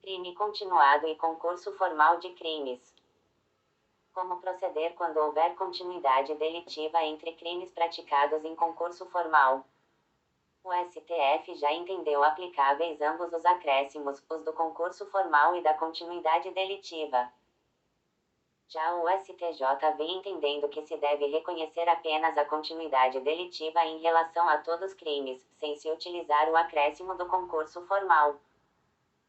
Crime continuado e concurso formal de crimes. Como proceder quando houver continuidade delitiva entre crimes praticados em concurso formal? O STF já entendeu aplicáveis ambos os acréscimos, os do concurso formal e da continuidade delitiva. Já o STJ vem entendendo que se deve reconhecer apenas a continuidade delitiva em relação a todos os crimes, sem se utilizar o acréscimo do concurso formal.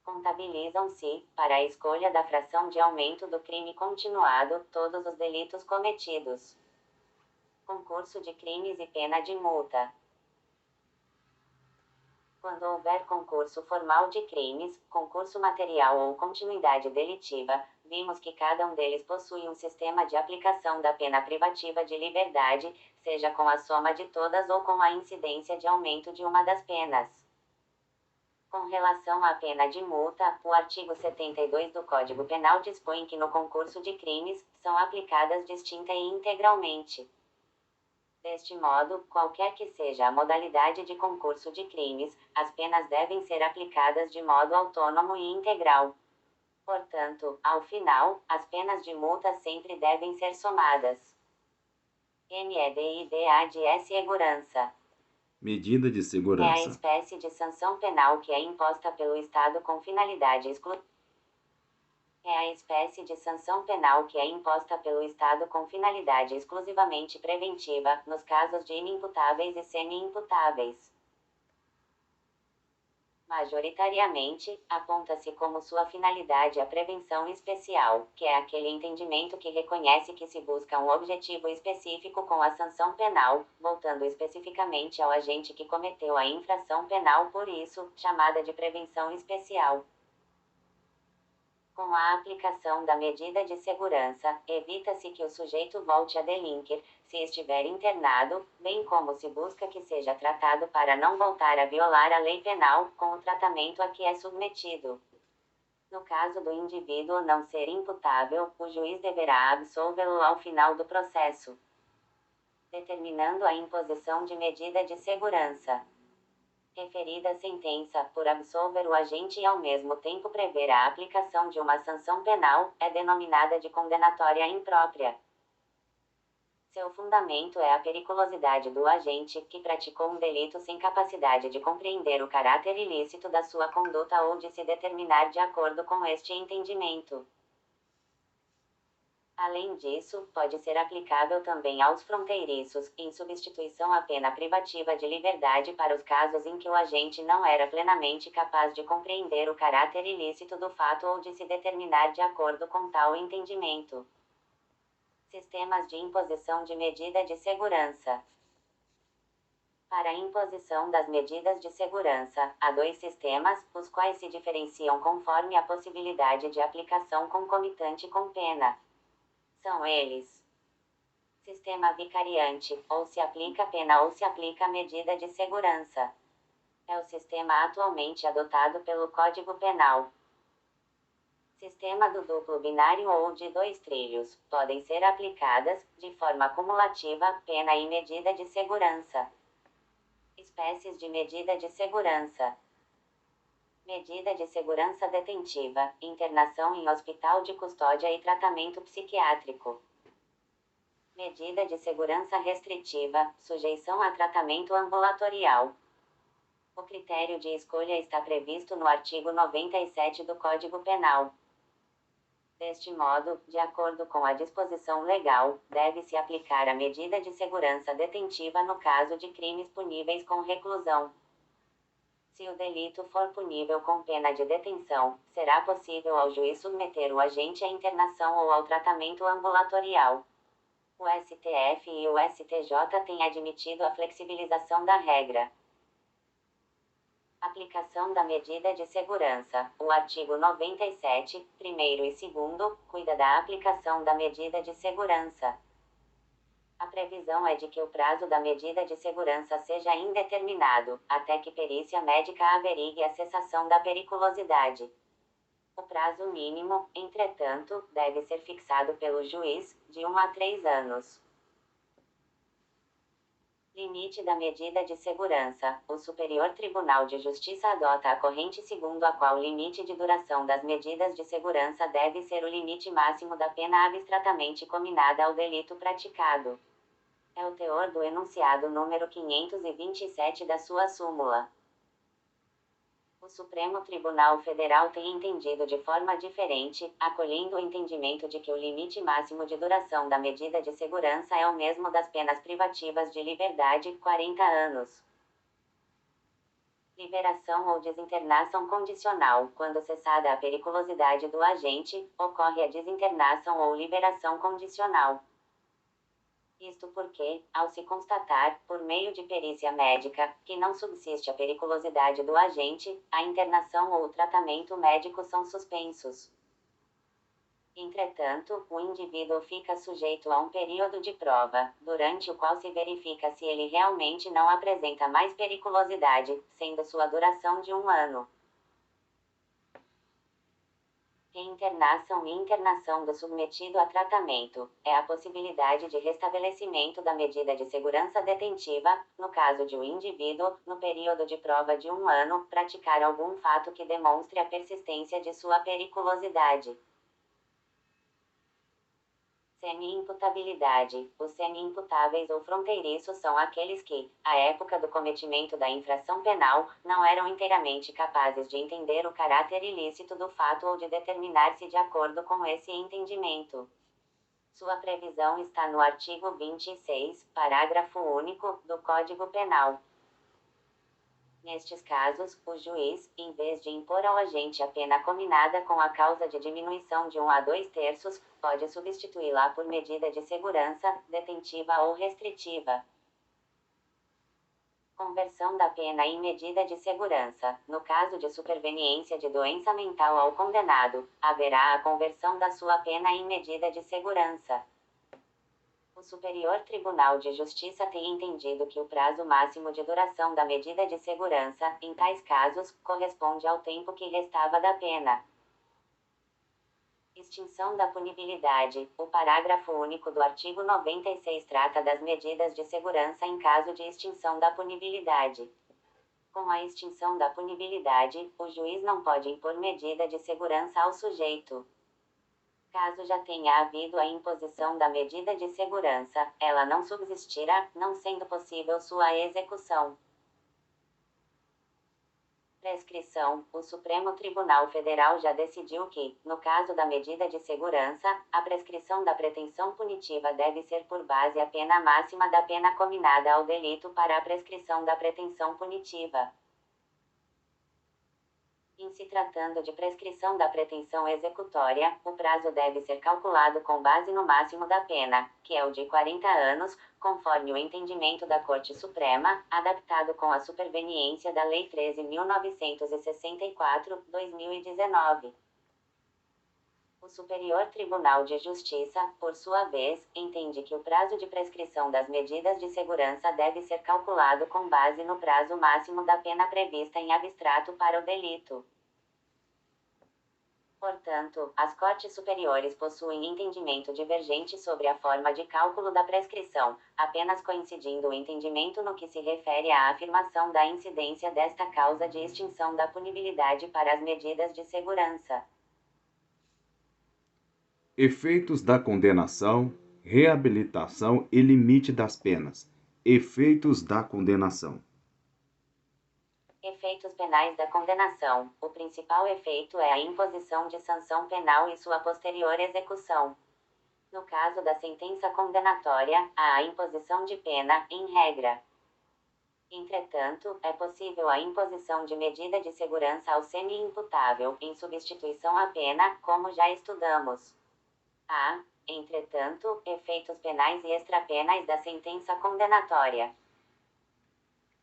Contabilizam-se, para a escolha da fração de aumento do crime continuado, todos os delitos cometidos. Concurso de crimes e pena de multa. Quando houver concurso formal de crimes, concurso material ou continuidade delitiva, vimos que cada um deles possui um sistema de aplicação da pena privativa de liberdade, seja com a soma de todas ou com a incidência de aumento de uma das penas. Com relação à pena de multa, o artigo 72 do Código Penal dispõe que no concurso de crimes, são aplicadas distinta e integralmente. Deste modo, qualquer que seja a modalidade de concurso de crimes, as penas devem ser aplicadas de modo autônomo e integral. Portanto, ao final, as penas de multa sempre devem ser somadas. MEDIDA de segurança. Medida de É a segurança. espécie de sanção penal que é imposta pelo Estado com finalidade exclusiva. É a espécie de sanção penal que é imposta pelo Estado com finalidade exclusivamente preventiva, nos casos de inimputáveis e semi-imputáveis. Majoritariamente, aponta-se como sua finalidade a prevenção especial, que é aquele entendimento que reconhece que se busca um objetivo específico com a sanção penal, voltando especificamente ao agente que cometeu a infração penal, por isso, chamada de prevenção especial. Com a aplicação da medida de segurança, evita-se que o sujeito volte a delinquir, se estiver internado, bem como se busca que seja tratado para não voltar a violar a lei penal, com o tratamento a que é submetido. No caso do indivíduo não ser imputável, o juiz deverá absolvê-lo ao final do processo, determinando a imposição de medida de segurança. Referida sentença, por absolver o agente e ao mesmo tempo prever a aplicação de uma sanção penal, é denominada de condenatória imprópria. Seu fundamento é a periculosidade do agente, que praticou um delito sem capacidade de compreender o caráter ilícito da sua conduta ou de se determinar de acordo com este entendimento. Além disso, pode ser aplicável também aos fronteiriços, em substituição à pena privativa de liberdade para os casos em que o agente não era plenamente capaz de compreender o caráter ilícito do fato ou de se determinar de acordo com tal entendimento. Sistemas de imposição de medida de segurança. Para a imposição das medidas de segurança, há dois sistemas, os quais se diferenciam conforme a possibilidade de aplicação concomitante com pena. São eles: sistema vicariante, ou se aplica pena ou se aplica medida de segurança. É o sistema atualmente adotado pelo Código Penal. Sistema do duplo binário ou de dois trilhos, podem ser aplicadas, de forma cumulativa, pena e medida de segurança. Espécies de medida de segurança. Medida de segurança detentiva, internação em hospital de custódia e tratamento psiquiátrico. Medida de segurança restritiva, sujeição a tratamento ambulatorial. O critério de escolha está previsto no artigo 97 do Código Penal. Deste modo, de acordo com a disposição legal, deve-se aplicar a medida de segurança detentiva no caso de crimes puníveis com reclusão. Se o delito for punível com pena de detenção, será possível ao juiz submeter o agente à internação ou ao tratamento ambulatorial. O STF e o STJ têm admitido a flexibilização da regra. Aplicação da medida de segurança. O artigo 97, primeiro e segundo, cuida da aplicação da medida de segurança. A previsão é de que o prazo da medida de segurança seja indeterminado, até que perícia médica averigue a cessação da periculosidade. O prazo mínimo, entretanto, deve ser fixado pelo juiz, de 1 a 3 anos. Limite da medida de segurança. O Superior Tribunal de Justiça adota a corrente segundo a qual o limite de duração das medidas de segurança deve ser o limite máximo da pena abstratamente cominada ao delito praticado. É o teor do enunciado número 527 da sua súmula. O Supremo Tribunal Federal tem entendido de forma diferente, acolhendo o entendimento de que o limite máximo de duração da medida de segurança é o mesmo das penas privativas de liberdade, 40 anos. Liberação ou desinternação condicional. Quando cessada a periculosidade do agente, ocorre a desinternação ou liberação condicional. Isto porque, ao se constatar, por meio de perícia médica, que não subsiste a periculosidade do agente, a internação ou o tratamento médico são suspensos. Entretanto, o indivíduo fica sujeito a um período de prova, durante o qual se verifica se ele realmente não apresenta mais periculosidade, sendo sua duração de 1 ano. Reinternação e internação do submetido a tratamento. É a possibilidade de restabelecimento da medida de segurança detentiva, no caso de o indivíduo, no período de prova de 1 ano, praticar algum fato que demonstre a persistência de sua periculosidade. Semi-imputabilidade. Os semi-imputáveis ou fronteiriços são aqueles que, à época do cometimento da infração penal, não eram inteiramente capazes de entender o caráter ilícito do fato ou de determinar-se de acordo com esse entendimento. Sua previsão está no artigo 26, parágrafo único, do Código Penal. Nestes casos, o juiz, em vez de impor ao agente a pena cominada com a causa de diminuição de 1 a 2/3, pode substituí-la por medida de segurança, detentiva ou restritiva. Conversão da pena em medida de segurança. No caso de superveniência de doença mental ao condenado, haverá a conversão da sua pena em medida de segurança. O Superior Tribunal de Justiça tem entendido que o prazo máximo de duração da medida de segurança, em tais casos, corresponde ao tempo que restava da pena. Extinção da punibilidade. O parágrafo único do artigo 96 trata das medidas de segurança em caso de extinção da punibilidade. Com a extinção da punibilidade, o juiz não pode impor medida de segurança ao sujeito. Caso já tenha havido a imposição da medida de segurança, ela não subsistirá, não sendo possível sua execução. Prescrição. O Supremo Tribunal Federal já decidiu que, no caso da medida de segurança, a prescrição da pretensão punitiva deve ser por base a pena máxima da pena cominada ao delito para a prescrição da pretensão punitiva. Em se tratando de prescrição da pretensão executória, o prazo deve ser calculado com base no máximo da pena, que é o de 40 anos, conforme o entendimento da Corte Suprema, adaptado com a superveniência da Lei 13.964, 2019. O Superior Tribunal de Justiça, por sua vez, entende que o prazo de prescrição das medidas de segurança deve ser calculado com base no prazo máximo da pena prevista em abstrato para o delito. Portanto, as Cortes Superiores possuem entendimento divergente sobre a forma de cálculo da prescrição, apenas coincidindo o entendimento no que se refere à afirmação da incidência desta causa de extinção da punibilidade para as medidas de segurança. Efeitos da condenação, reabilitação e limite das penas. Efeitos da condenação. Efeitos penais da condenação. O principal efeito é a imposição de sanção penal e sua posterior execução. No caso da sentença condenatória, há a imposição de pena, em regra. Entretanto, é possível a imposição de medida de segurança ao semi-imputável, em substituição à pena, como já estudamos. Há, entretanto, efeitos penais e extrapenais da sentença condenatória.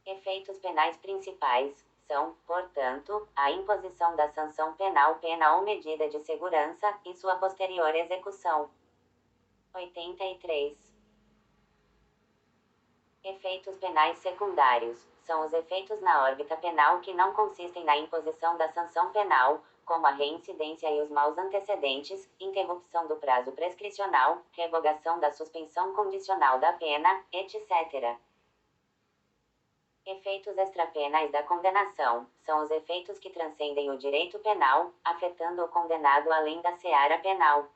Efeitos penais principais são, portanto, a imposição da sanção penal, pena ou medida de segurança, e sua posterior execução. 83. Efeitos penais secundários são os efeitos na órbita penal que não consistem na imposição da sanção penal, como a reincidência e os maus antecedentes, interrupção do prazo prescricional, revogação da suspensão condicional da pena, etc. Efeitos extrapenais da condenação são os efeitos que transcendem o direito penal, afetando o condenado além da seara penal.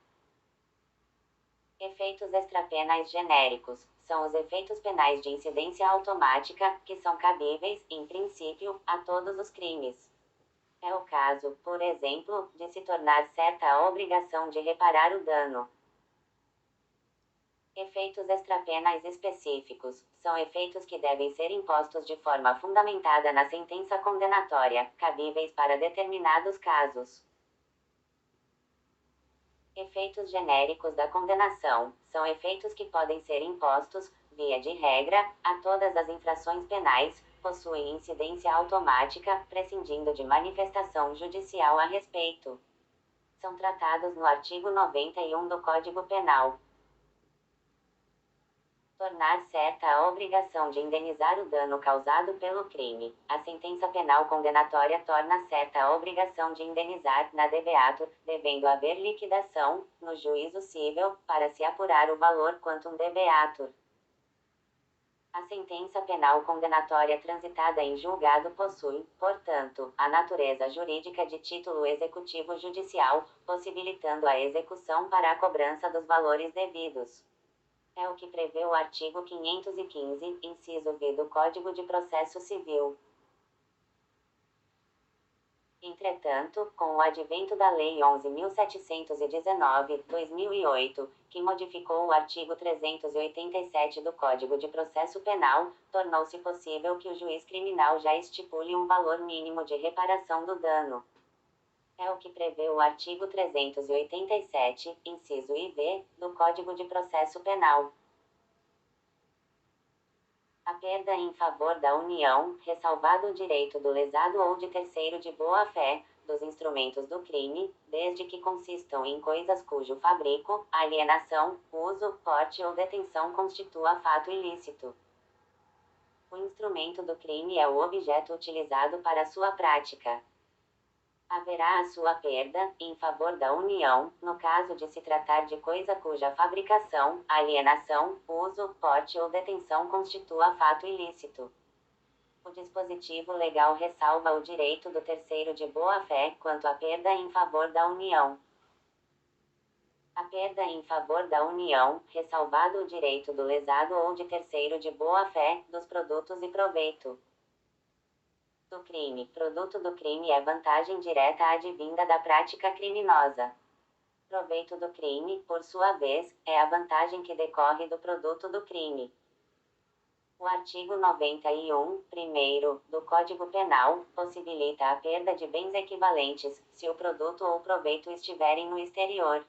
Efeitos extrapenais genéricos são os efeitos penais de incidência automática, que são cabíveis, em princípio, a todos os crimes. É o caso, por exemplo, de se tornar certa a obrigação de reparar o dano. Efeitos extrapenais específicos são efeitos que devem ser impostos de forma fundamentada na sentença condenatória, cabíveis para determinados casos. Efeitos genéricos da condenação são efeitos que podem ser impostos, via de regra, a todas as infrações penais, possuem incidência automática, prescindindo de manifestação judicial a respeito. São tratados no artigo 91 do Código Penal. Tornar certa a obrigação de indenizar o dano causado pelo crime. A sentença penal condenatória torna certa a obrigação de indenizar, na debeatur, devendo haver liquidação, no juízo cível, para se apurar o valor quantum debeatur. A sentença penal condenatória transitada em julgado possui, portanto, a natureza jurídica de título executivo judicial, possibilitando a execução para a cobrança dos valores devidos. É o que prevê o artigo 515, inciso V do Código de Processo Civil. Entretanto, com o advento da Lei 11.719/2008, que modificou o artigo 387 do Código de Processo Penal, tornou-se possível que o juiz criminal já estipule um valor mínimo de reparação do dano. É o que prevê o artigo 387, inciso IV, do Código de Processo Penal. A perda em favor da União, ressalvado o direito do lesado ou de terceiro de boa-fé, dos instrumentos do crime, desde que consistam em coisas cujo fabrico, alienação, uso, porte ou detenção constitua fato ilícito. O instrumento do crime é o objeto utilizado para sua prática. Haverá a sua perda, em favor da União, no caso de se tratar de coisa cuja fabricação, alienação, uso, porte ou detenção constitua fato ilícito. O dispositivo legal ressalva o direito do terceiro de boa-fé quanto à perda em favor da União. A perda em favor da União, ressalvado o direito do lesado ou de terceiro de boa-fé, dos produtos e proveito do crime. Produto do crime é vantagem direta advinda da prática criminosa. Proveito do crime, por sua vez, é a vantagem que decorre do produto do crime. O artigo 91, primeiro, do Código Penal, possibilita a perda de bens equivalentes, se o produto ou proveito estiverem no exterior.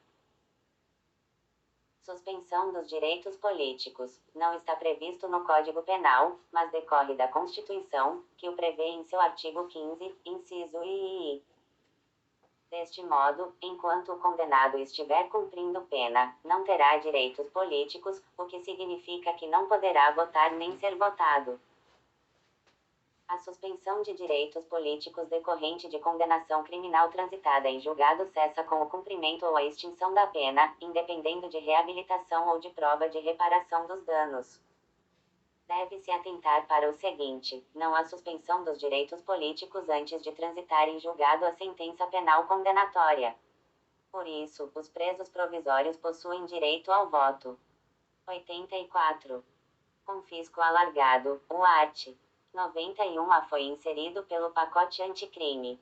Suspensão dos direitos políticos. Não está previsto no Código Penal, mas decorre da Constituição, que o prevê em seu artigo 15, inciso II. Deste modo, enquanto o condenado estiver cumprindo pena, não terá direitos políticos, o que significa que não poderá votar nem ser votado. A suspensão de direitos políticos decorrente de condenação criminal transitada em julgado cessa com o cumprimento ou a extinção da pena, independendo de reabilitação ou de prova de reparação dos danos. Deve-se atentar para o seguinte: não há suspensão dos direitos políticos antes de transitar em julgado a sentença penal condenatória. Por isso, os presos provisórios possuem direito ao voto. 84. Confisco alargado, o art. 91A foi inserido pelo pacote anticrime.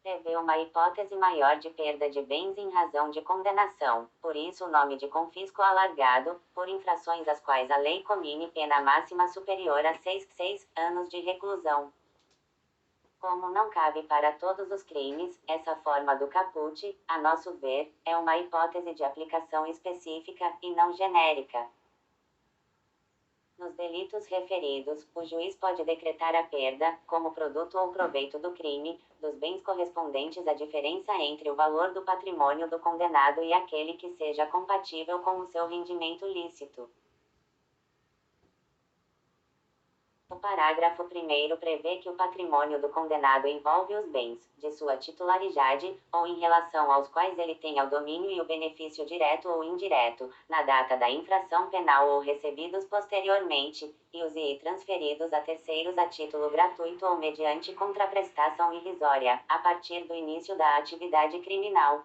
Prevê uma hipótese maior de perda de bens em razão de condenação, por isso o nome de confisco alargado, por infrações às quais a lei comine pena máxima superior a 6 anos de reclusão. Como não cabe para todos os crimes, essa forma do caput, a nosso ver, é uma hipótese de aplicação específica, e não genérica. Nos delitos referidos, o juiz pode decretar a perda, como produto ou proveito do crime, dos bens correspondentes à diferença entre o valor do patrimônio do condenado e aquele que seja compatível com o seu rendimento lícito. O parágrafo 1º prevê que o patrimônio do condenado envolve os bens, de sua titularidade, ou em relação aos quais ele tenha o domínio e o benefício direto ou indireto, na data da infração penal ou recebidos posteriormente, e os transferidos a terceiros a título gratuito ou mediante contraprestação irrisória, a partir do início da atividade criminal.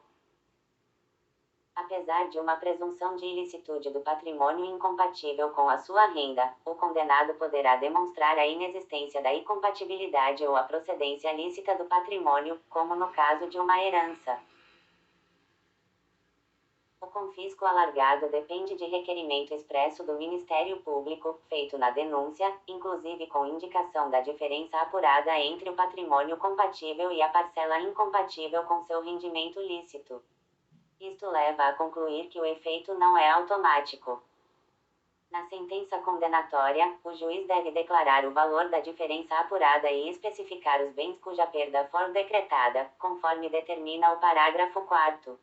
Apesar de uma presunção de ilicitude do patrimônio incompatível com a sua renda, o condenado poderá demonstrar a inexistência da incompatibilidade ou a procedência lícita do patrimônio, como no caso de uma herança. O confisco alargado depende de requerimento expresso do Ministério Público, feito na denúncia, inclusive com indicação da diferença apurada entre o patrimônio compatível e a parcela incompatível com seu rendimento lícito. Isto leva a concluir que o efeito não é automático. Na sentença condenatória, o juiz deve declarar o valor da diferença apurada e especificar os bens cuja perda for decretada, conforme determina o parágrafo 4º.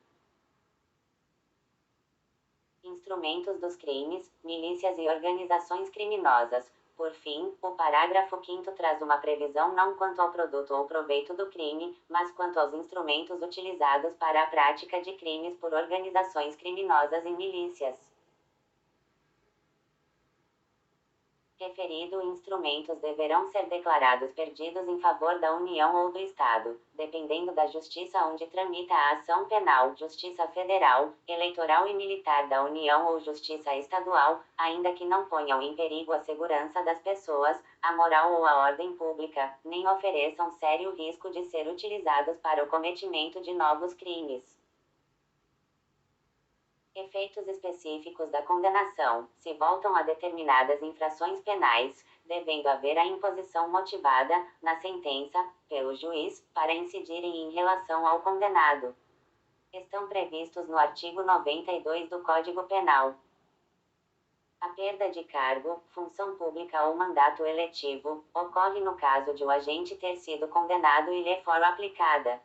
Instrumentos dos crimes, milícias e organizações criminosas. Por fim, o parágrafo 5º traz uma previsão não quanto ao produto ou proveito do crime, mas quanto aos instrumentos utilizados para a prática de crimes por organizações criminosas e milícias. Referido instrumentos deverão ser declarados perdidos em favor da União ou do Estado, dependendo da justiça onde tramita a ação penal, Justiça Federal, Eleitoral e Militar da União ou Justiça Estadual, ainda que não ponham em perigo a segurança das pessoas, a moral ou a ordem pública, nem ofereçam sério risco de ser utilizados para o cometimento de novos crimes. Efeitos específicos da condenação, se voltam a determinadas infrações penais, devendo haver a imposição motivada, na sentença, pelo juiz, para incidirem em relação ao condenado. Estão previstos no artigo 92 do Código Penal. A perda de cargo, função pública ou mandato eletivo, ocorre no caso de o agente ter sido condenado e lhe for aplicada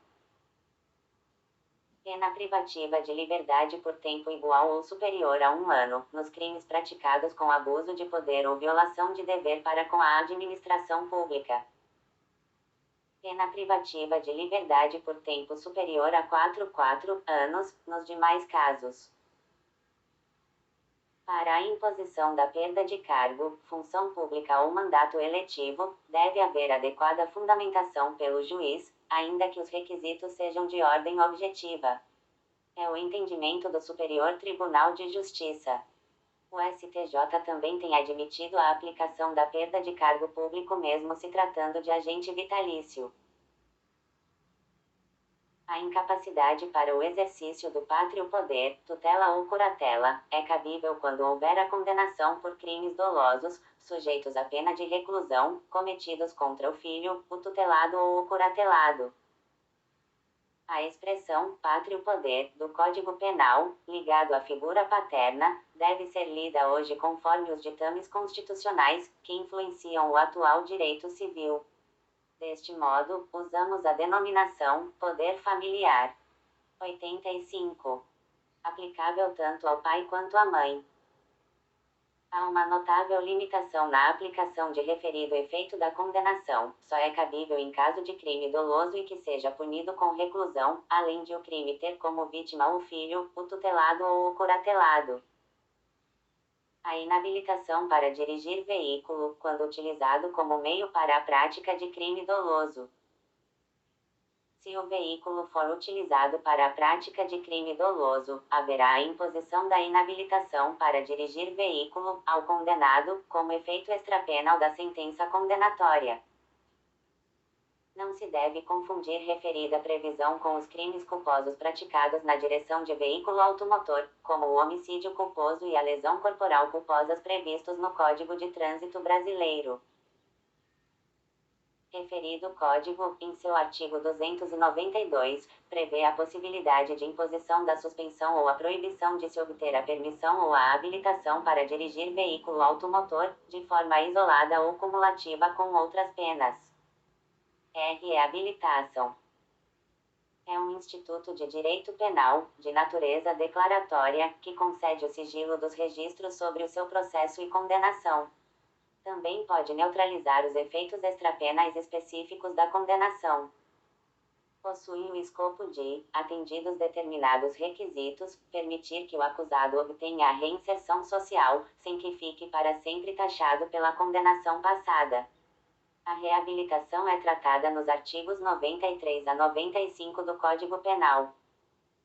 pena privativa de liberdade por tempo igual ou superior a 1 ano, nos crimes praticados com abuso de poder ou violação de dever para com a administração pública. Pena privativa de liberdade por tempo superior a 4 anos, nos demais casos. Para a imposição da perda de cargo, função pública ou mandato eletivo, deve haver adequada fundamentação pelo juiz, ainda que os requisitos sejam de ordem objetiva. É o entendimento do Superior Tribunal de Justiça. O STJ também tem admitido a aplicação da perda de cargo público mesmo se tratando de agente vitalício. A incapacidade para o exercício do pátrio poder, tutela ou curatela, é cabível quando houver a condenação por crimes dolosos, sujeitos à pena de reclusão, cometidos contra o filho, o tutelado ou o curatelado. A expressão pátrio poder do Código Penal, ligado à figura paterna, deve ser lida hoje conforme os ditames constitucionais, que influenciam o atual direito civil. Deste modo, usamos a denominação poder familiar. 85. Aplicável tanto ao pai quanto à mãe. Há uma notável limitação na aplicação de referido efeito da condenação. Só é cabível em caso de crime doloso e que seja punido com reclusão, além de o crime ter como vítima o filho, o tutelado ou o curatelado. A inabilitação para dirigir veículo, quando utilizado como meio para a prática de crime doloso. Se o veículo for utilizado para a prática de crime doloso, haverá a imposição da inabilitação para dirigir veículo ao condenado, como efeito extrapenal da sentença condenatória. Não se deve confundir referida previsão com os crimes culposos praticados na direção de veículo automotor, como o homicídio culposo e a lesão corporal culposas previstos no Código de Trânsito Brasileiro. Referido Código, em seu artigo 292, prevê a possibilidade de imposição da suspensão ou a proibição de se obter a permissão ou a habilitação para dirigir veículo automotor, de forma isolada ou cumulativa com outras penas. Reabilitação. É um instituto de direito penal, de natureza declaratória, que concede o sigilo dos registros sobre o seu processo e condenação. Também pode neutralizar os efeitos extrapenais específicos da condenação. Possui o escopo de, atendidos determinados requisitos, permitir que o acusado obtenha a reinserção social, sem que fique para sempre taxado pela condenação passada. A reabilitação é tratada nos artigos 93 a 95 do Código Penal.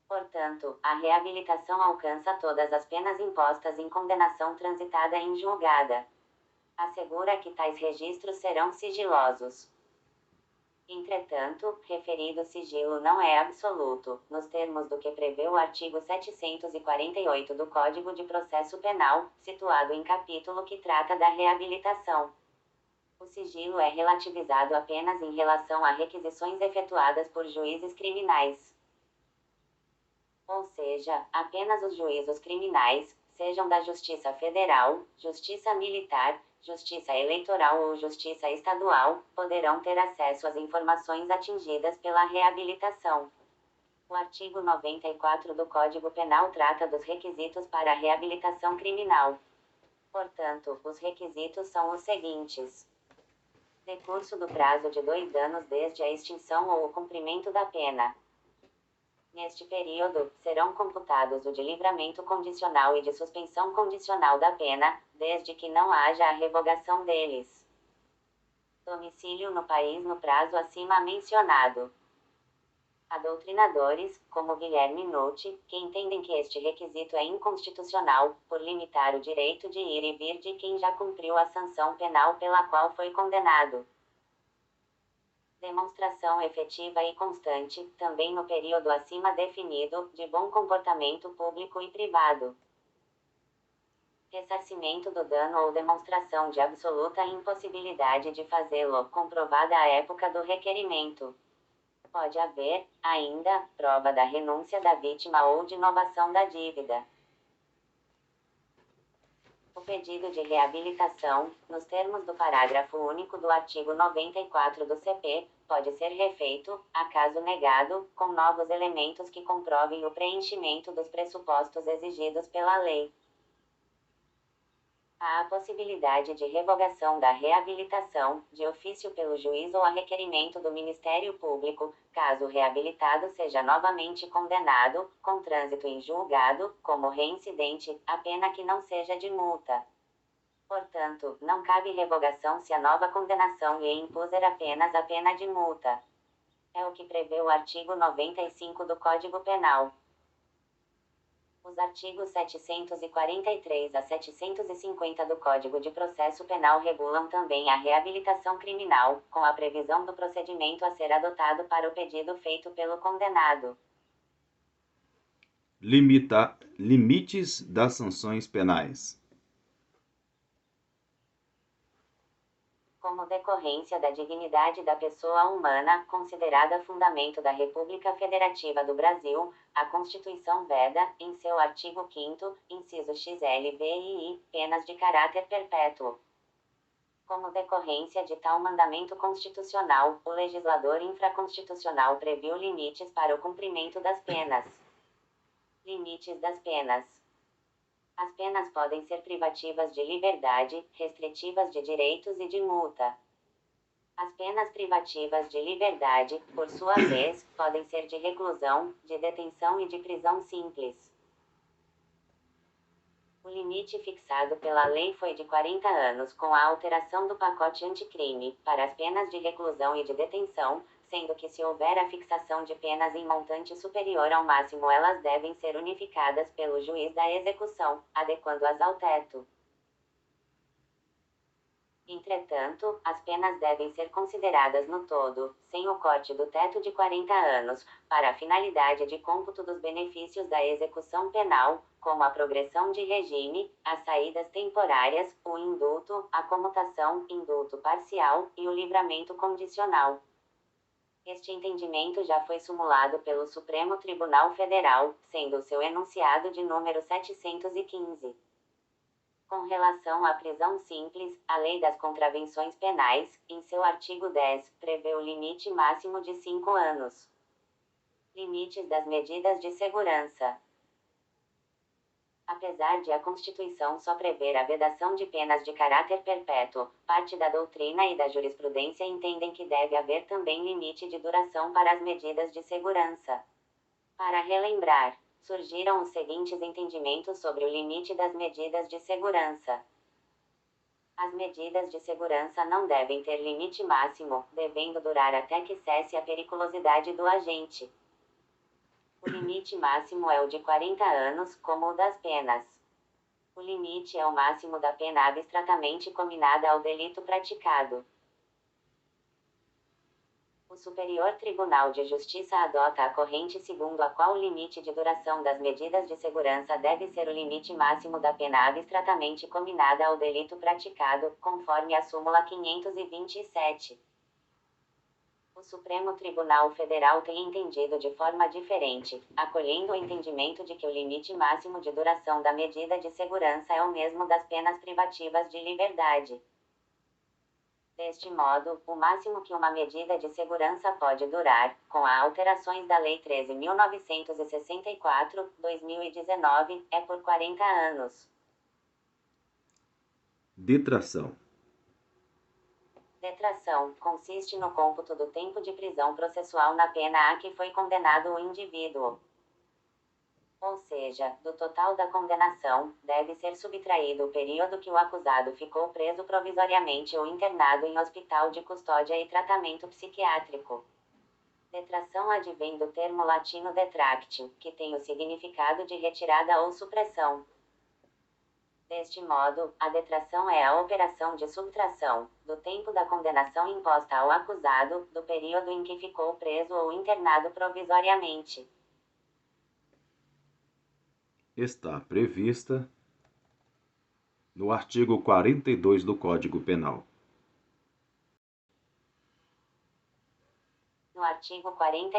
Portanto, a reabilitação alcança todas as penas impostas em condenação transitada em julgada. Assegura que tais registros serão sigilosos. Entretanto, referido sigilo não é absoluto, nos termos do que prevê o artigo 748 do Código de Processo Penal, situado em capítulo que trata da reabilitação. O sigilo é relativizado apenas em relação a requisições efetuadas por juízes criminais. Ou seja, apenas os juízos criminais, sejam da Justiça Federal, Justiça Militar, Justiça Eleitoral ou Justiça Estadual, poderão ter acesso às informações atingidas pela reabilitação. O artigo 94 do Código Penal trata dos requisitos para a reabilitação criminal. Portanto, os requisitos são os seguintes: decurso do prazo de 2 anos desde a extinção ou o cumprimento da pena. Neste período, serão computados o de livramento condicional e de suspensão condicional da pena, desde que não haja a revogação deles. Domicílio no país no prazo acima mencionado. Há doutrinadores, como Guilherme Nucci, que entendem que este requisito é inconstitucional, por limitar o direito de ir e vir de quem já cumpriu a sanção penal pela qual foi condenado. Demonstração efetiva e constante, também no período acima definido, de bom comportamento público e privado. Ressarcimento do dano ou demonstração de absoluta impossibilidade de fazê-lo, comprovada à época do requerimento. Pode haver, ainda, prova da renúncia da vítima ou de novação da dívida. O pedido de reabilitação, nos termos do parágrafo único do artigo 94 do CP, pode ser refeito, acaso negado, com novos elementos que comprovem o preenchimento dos pressupostos exigidos pela lei. Há a possibilidade de revogação da reabilitação, de ofício pelo juiz ou a requerimento do Ministério Público, caso o reabilitado seja novamente condenado, com trânsito em julgado, como reincidente, a pena que não seja de multa. Portanto, não cabe revogação se a nova condenação lhe impuser apenas a pena de multa. É o que prevê o artigo 95 do Código Penal. Os artigos 743 a 750 do Código de Processo Penal regulam também a reabilitação criminal, com a previsão do procedimento a ser adotado para o pedido feito pelo condenado. Limites das sanções penais. Como decorrência da dignidade da pessoa humana, considerada fundamento da República Federativa do Brasil, a Constituição veda, em seu artigo 5º, inciso XLVII, penas de caráter perpétuo. Como decorrência de tal mandamento constitucional, o legislador infraconstitucional previu limites para o cumprimento das penas. Limites das penas. As penas podem ser privativas de liberdade, restritivas de direitos e de multa. As penas privativas de liberdade, por sua vez, podem ser de reclusão, de detenção e de prisão simples. O limite fixado pela lei foi de 40 anos com a alteração do pacote anticrime, para as penas de reclusão e de detenção, sendo que se houver a fixação de penas em montante superior ao máximo elas devem ser unificadas pelo juiz da execução, adequando-as ao teto. Entretanto, as penas devem ser consideradas no todo, sem o corte do teto de 40 anos, para a finalidade de cômputo dos benefícios da execução penal, como a progressão de regime, as saídas temporárias, o indulto, a comutação, indulto parcial, e o livramento condicional. Este entendimento já foi sumulado pelo Supremo Tribunal Federal, sendo o seu enunciado de número 715. Com relação à prisão simples, a Lei das Contravenções Penais, em seu artigo 10, prevê o limite máximo de 5 anos. Limites das medidas de segurança. Apesar de a Constituição só prever a vedação de penas de caráter perpétuo, parte da doutrina e da jurisprudência entendem que deve haver também limite de duração para as medidas de segurança. Para relembrar, surgiram os seguintes entendimentos sobre o limite das medidas de segurança. As medidas de segurança não devem ter limite máximo, devendo durar até que cesse a periculosidade do agente. O limite máximo é o de 40 anos, como o das penas. O limite é o máximo da pena abstratamente cominada ao delito praticado. O Superior Tribunal de Justiça adota a corrente segundo a qual o limite de duração das medidas de segurança deve ser o limite máximo da pena abstratamente cominada ao delito praticado, conforme a súmula 527. O Supremo Tribunal Federal tem entendido de forma diferente, acolhendo o entendimento de que o limite máximo de duração da medida de segurança é o mesmo das penas privativas de liberdade. Deste modo, o máximo que uma medida de segurança pode durar, com as alterações da Lei 13.964, 2019, é por 40 anos. Detração. Detração consiste no cômputo do tempo de prisão processual na pena a que foi condenado o indivíduo. Ou seja, do total da condenação, deve ser subtraído o período que o acusado ficou preso provisoriamente ou internado em hospital de custódia e tratamento psiquiátrico. Detração advém do termo latino detractio, que tem o significado de retirada ou supressão. Deste modo, a detração é a operação de subtração, do tempo da condenação imposta ao acusado, do período em que ficou preso ou internado provisoriamente. Está prevista no artigo 42 do Código Penal. No artigo 40